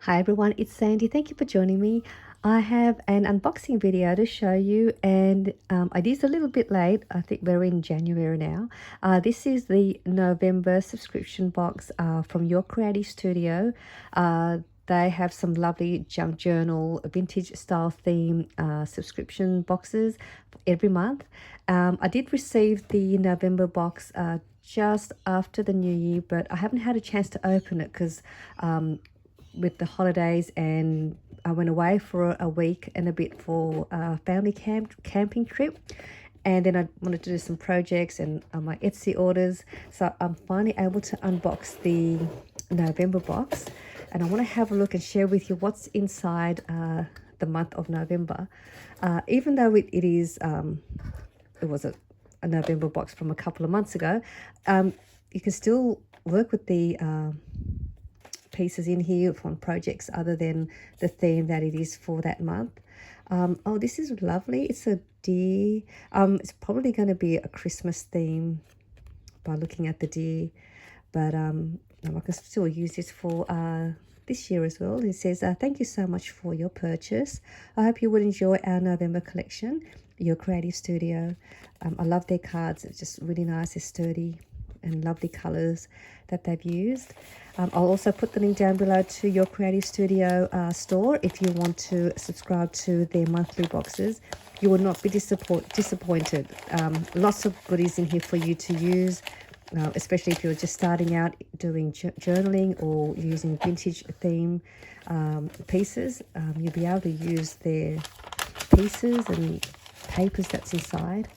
Hi everyone, it's Sandy. Thank you for joining me. I have an unboxing video to show you, and it is a little bit late. I think we're in January now. This is the November subscription box from Your Creative Studio. They have some lovely junk journal, vintage style theme subscription boxes every month. I did receive the November box just after the new year, but I haven't had a chance to open it because with the holidays, and I went away for a week and a bit for a family camping trip, and then I wanted to do some projects and my Etsy orders, so I'm finally able to unbox the November box, and I want to have a look and share with you what's inside the month of November. Even though it was a November box from a couple of months ago, you can still work with the pieces in here from projects other than the theme that it is for that month. Oh, this is lovely. It's a deer. It's probably going to be a Christmas theme by looking at the deer, but I can still use this for this year as well. It says, thank you so much for your purchase. I hope you would enjoy our November collection, Your Creative Studio. I love their cards. It's just really nice. They're sturdy and lovely colors that they've used. I'll also put the link down below to Your Creative Studio store if you want to subscribe to their monthly boxes. You will not be disappointed. Lots of goodies in here for you to use, especially if you're just starting out doing journaling or using vintage theme pieces. You'll be able to use their pieces and papers that's inside.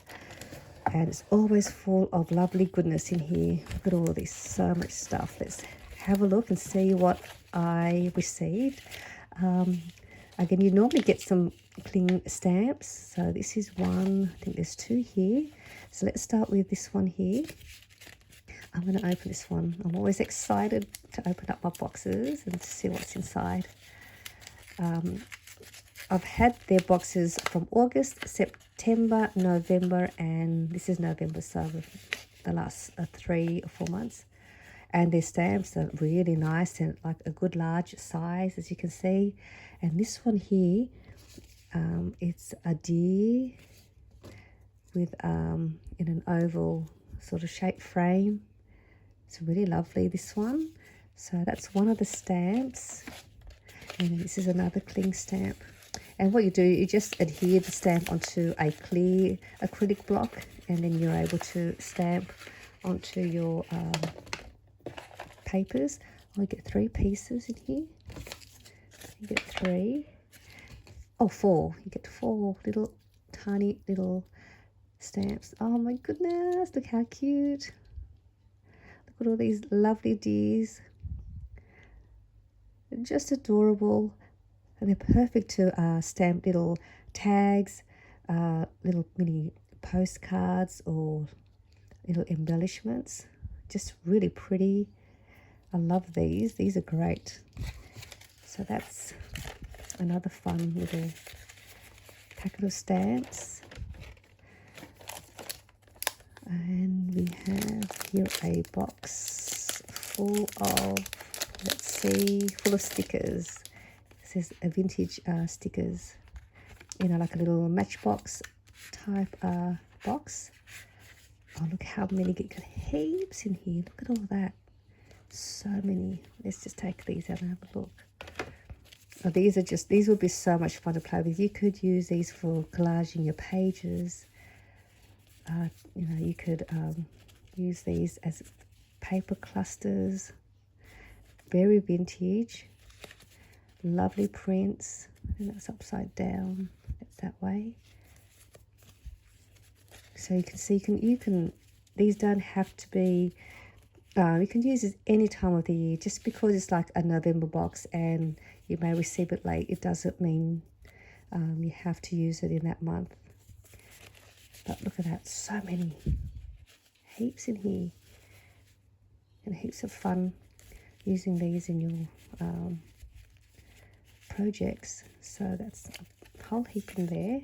And it's always full of lovely goodness in here. Look at all this, so much stuff. Let's have a look and see what I received. Again, you normally get some cling stamps. So this is one. I think there's two here. So let's start with this one here. I'm going to open this one. I'm always excited to open up my boxes and to see what's inside. I've had their boxes from August, September, November, and this is November, so the last 3 or 4 months. And their stamps are really nice and like a good large size, as you can see. And this one here, it's a deer with in an oval sort of shaped frame. It's really lovely, this one. So that's one of the stamps. And this is another cling stamp. And what you do, you just adhere the stamp onto a clear acrylic block, and then you're able to stamp onto your papers. I get 3 pieces in here. You get 3. Oh, 4. You get 4 little tiny little stamps. Oh my goodness, look how cute. Look at all these lovely deers. They're just adorable. And they're perfect to stamp little tags, little mini postcards or little embellishments. Just really pretty. I love these. These are great. So that's another fun little packet of stamps. And we have here a box full of, full of stickers. Says a vintage stickers, like a little matchbox type box. Oh, look how many, get heaps in here. Look at all that, so many. Let's just take these out and have a look. Oh, these would be so much fun to play with. You could use these for collaging your pages. You could use these as paper clusters. Very vintage. Lovely prints, and that's upside down. It's that way. So you can see, you can. These don't have to be. You can use it any time of the year. Just because it's like a November box and you may receive it late, it doesn't mean you have to use it in that month. But look at that, so many, heaps in here, and heaps of fun using these in your projects. So that's a whole heap in there.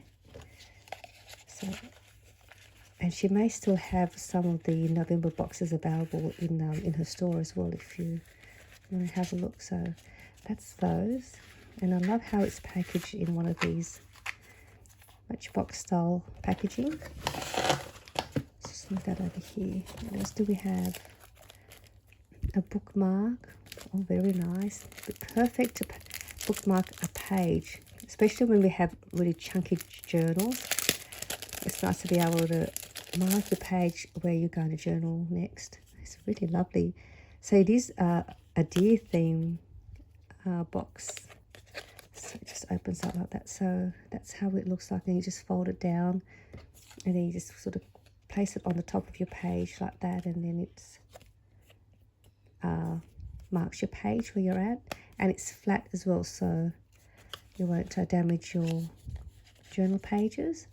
So, and she may still have some of the November boxes available in her store as well, if you want to have a look. So that's those. And I love how it's packaged in one of these matchbox style packaging. Let's just move that over here. What else do we have? A bookmark. Oh, very nice. Perfect to bookmark a page, especially when we have really chunky journals. It's nice to be able to mark the page where you're going to journal next. It's really lovely. So it is a deer theme box. So it just opens up like that. So that's how it looks like. And you just fold it down and then you just sort of place it on the top of your page like that, and then it's marks your page where you're at, and it's flat as well, so you won't damage your journal pages.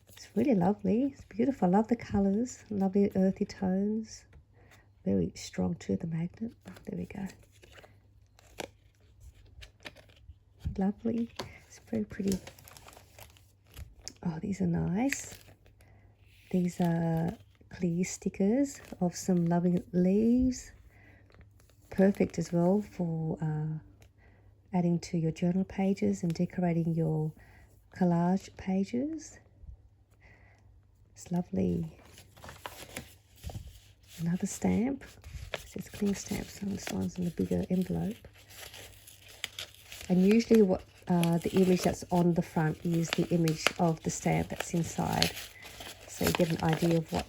It's really lovely. It's beautiful. I love the colours. Lovely earthy tones. Very strong too, the magnet. Oh, there we go. Lovely. It's very pretty. Oh, these are nice. These are clear stickers of some lovely leaves. Perfect as well for adding to your journal pages and decorating your collage pages. It's lovely. Another stamp. It says cling stamp, so this one's in a bigger envelope. And usually what the image that's on the front is the image of the stamp that's inside. So you get an idea of what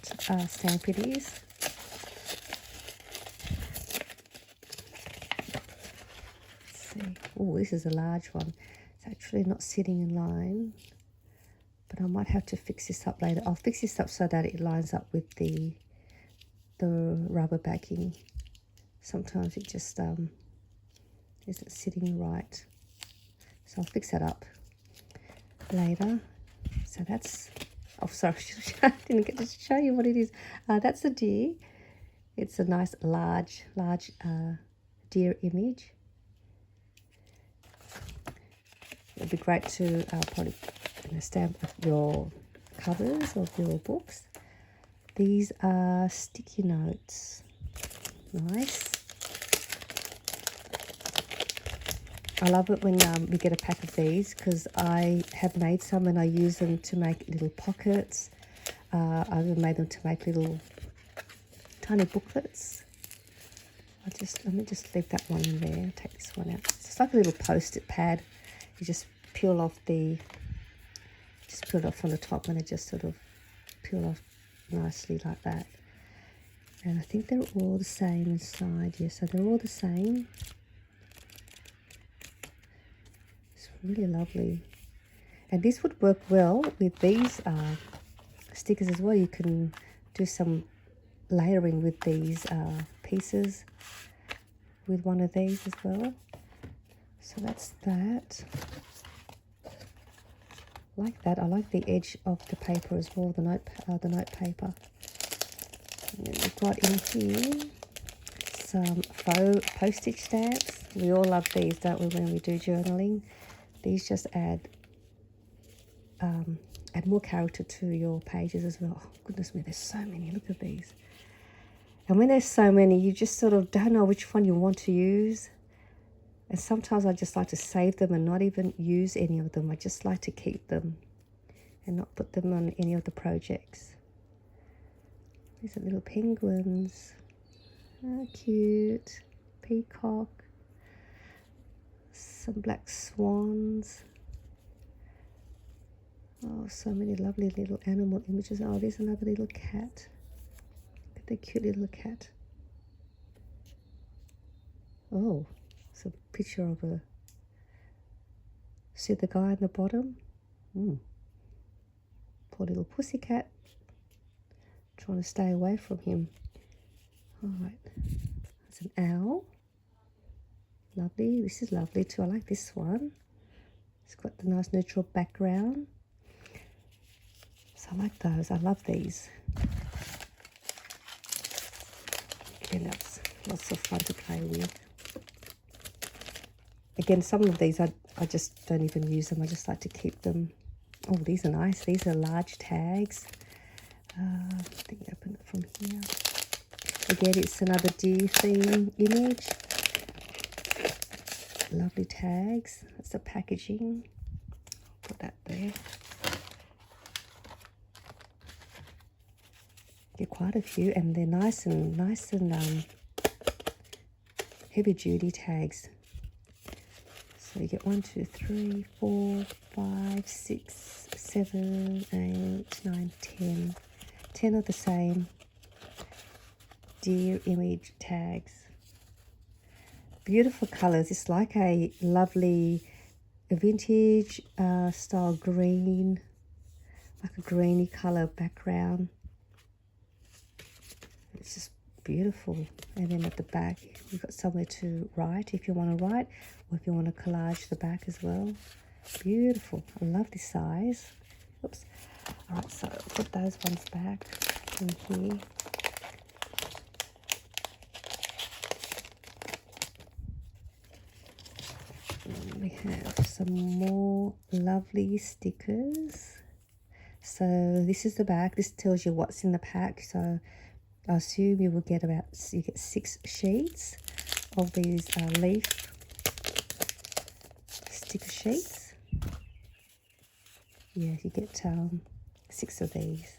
stamp it is. Oh, this is a large one. It's actually not sitting in line, but I might have to fix this up later. I'll fix this up so that it lines up with the rubber backing. Sometimes it just isn't sitting right, so I'll fix that up later. So that's, oh sorry, I didn't get to show you what it is. That's a deer. It's a nice large deer image. It'd be great to probably stamp your covers of your books. These are sticky notes. Nice. I love it when we get a pack of these, because I have made some and I use them to make little pockets. I've even made them to make little tiny booklets. Let me just leave that one in there. Take this one out. It's just like a little post-it pad. You just peel off from the top, and it just sort of peel off nicely like that. And I think they're all the same inside. Yeah, so they're all the same. It's really lovely. And this would work well with these stickers as well. You can do some layering with these pieces with one of these as well. So that's that. Like that. I like the edge of the paper as well, the note paper. And then we've got in here some faux postage stamps. We all love these, don't we, when we do journaling? These just add more character to your pages as well. Oh, goodness me, there's so many. Look at these. And when there's so many, you just sort of don't know which one you want to use. And sometimes I just like to save them and not even use any of them. I just like to keep them and not put them on any of the projects. These are little penguins. Oh, cute. Peacock. Some black swans. Oh, so many lovely little animal images. Oh, there's another little cat. Look at the cute little cat. Oh, it's a picture of a... See the guy on the bottom? Poor little pussycat. Trying to stay away from him. All right. It's an owl. Lovely. This is lovely too. I like this one. It's got the nice neutral background. So I like those. I love these. Again, that's lots of fun to play with. Again, some of these I just don't even use them. I just like to keep them. Oh, these are nice. These are large tags. I think open it from here. Again, it's another deer theme image. lovely tags. That's the packaging. Put that there. Get quite a few, and they're nice and heavy duty tags. So you get 1, 2, 3, 4, 5, 6, 7, 8, 9, 10. 10 of the same deer image tags. Beautiful colours. It's like a lovely vintage style green, like a greeny colour background. It's just beautiful. And then at the back you've got somewhere to write if you want to write, or if you want to collage the back as well. Beautiful. I love this size. Oops. All right, so put those ones back in here. And we have some more lovely stickers. So this is the back. This tells you what's in the pack. So I assume you get 6 sheets of these leaf sticker sheets. Yeah, you get 6 of these.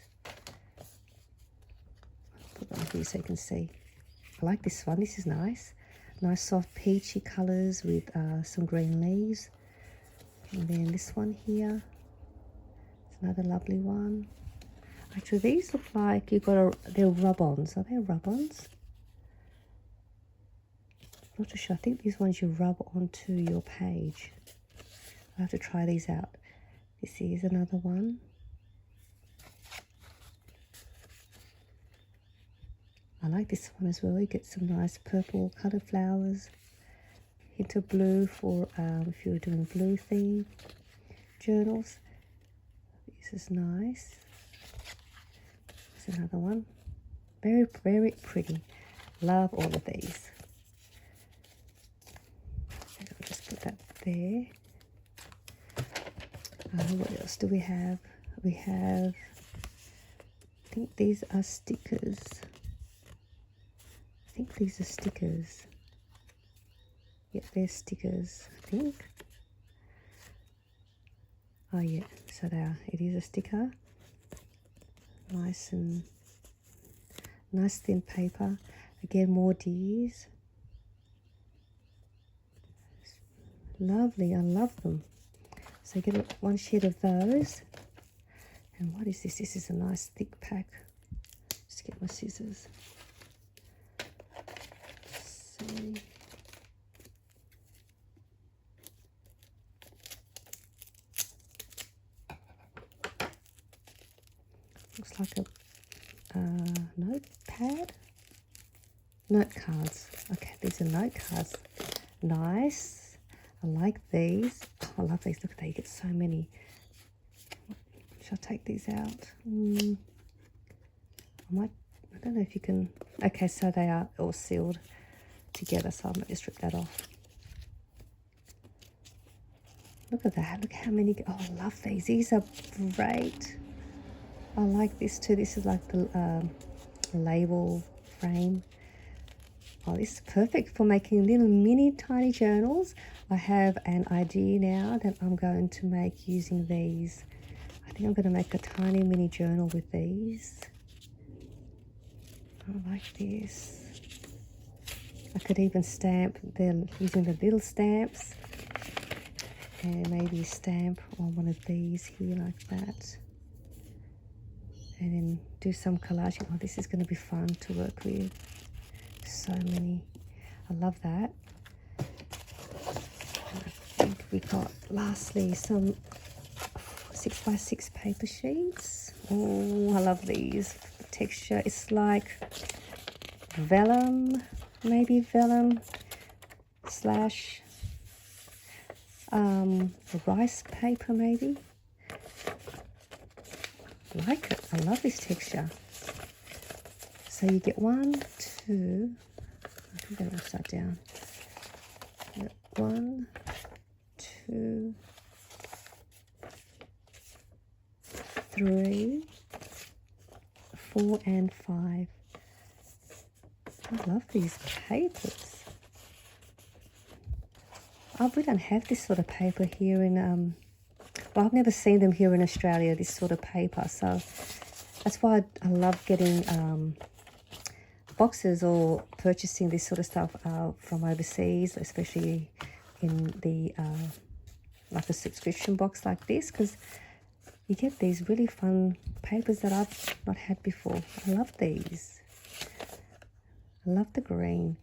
Put them here so you can see. I like this one. This is nice. Nice soft peachy colours with some green leaves. And then this one here. It's another lovely one. Actually, these look like they're rub-ons. Are they rub-ons? Not too sure. I think these ones you rub onto your page. I'll have to try these out. This is another one. I like this one as well. You get some nice purple coloured flowers. Hint of blue for if you're doing blue theme journals. This is nice. There's another one. Very, very pretty. Love all of these. I'll just put that there. What else do we have? We have, I think these are stickers. I think these are stickers. Yeah, they're stickers, I think. Oh yeah, so they are. It is a sticker. Nice thin paper. Again, more deers. Lovely, I love them. So you get 1 sheet of those. And what is this? This is a nice thick pack. Just get my scissors. See. Looks like a notepad. Note cards. Okay, these are note cards. Talks. I like these. Oh, I love these. Look at that. You get so many. Shall I take these out? I don't know if you can. Okay, so they are all sealed together, so I'm going to strip that off. Look at that. Look how many. Oh, I love these. These are great. I like this too. This is like the label frame. Oh, this is perfect for making little mini tiny journals. I have an idea now that I'm going to make using these. I think I'm going to make a tiny mini journal with these. I like this. I could even stamp them using the little stamps. And maybe stamp on one of these here like that. And then do some collaging. Oh, this is going to be fun to work with. So many. I love that. And I think we got lastly some 6x6 paper sheets. Oh, I love these. The texture is like vellum, maybe vellum slash rice paper maybe. I like it. I love this texture. So you get 1, 2, I think they're upside down. 1, 2, 3, 4, and 5. I love these papers. we don't have this sort of paper here in, well, I've never seen them here in Australia, this sort of paper. So that's why I love getting boxes or purchasing this sort of stuff from overseas, especially in the like a subscription box like this, because you get these really fun papers that I've not had before. I love these. I love the green.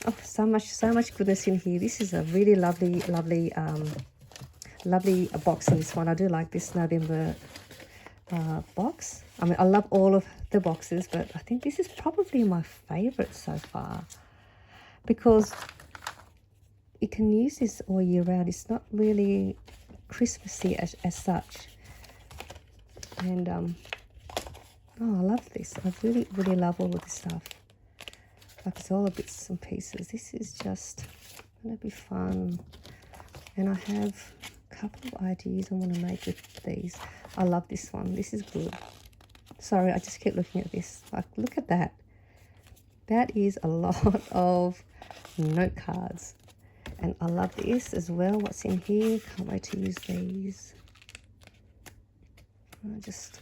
Oh, so much goodness in here. This is a really lovely box in this one. I do like this November box. I mean, I love all of the boxes, but I think this is probably my favorite so far, because you can use this all year round. It's not really Christmassy as such. And oh, I love this. I really love all of this stuff. Like, it's all the bits and pieces. This is just gonna be fun. And I have a couple of ideas I want to make with these. I love this one. This is good. Sorry, I just keep looking at this. Like, look at that. That is a lot of note cards. And I love this as well. What's in here? Can't wait to use these. I just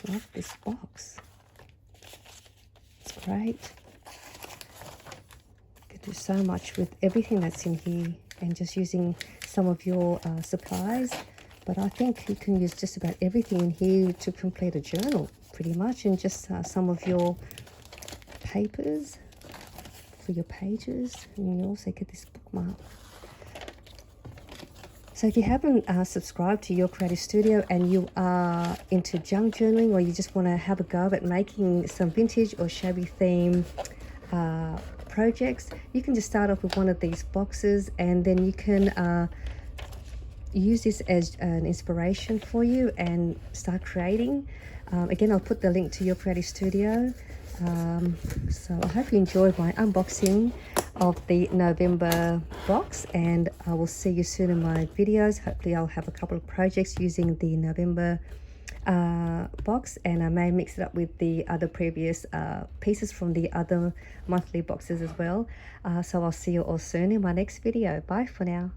love this box. It's great. You can do so much with everything that's in here, and just using some of your supplies. But I think you can use just about everything in here to complete a journal, pretty much, and just some of your papers for your pages. And you also get this bookmark. So if you haven't subscribed to Your Creative Studio and you are into junk journaling, or you just want to have a go at making some vintage or shabby theme projects, you can just start off with one of these boxes, and then you can use this as an inspiration for you and start creating. Again, I'll put the link to Your Creative Studio. So I hope you enjoyed my unboxing of the November box, and I will see you soon in my videos. Hopefully I'll have a couple of projects using the November box, and I may mix it up with the other previous pieces from the other monthly boxes as well. So I'll see you all soon in my next video. Bye for now.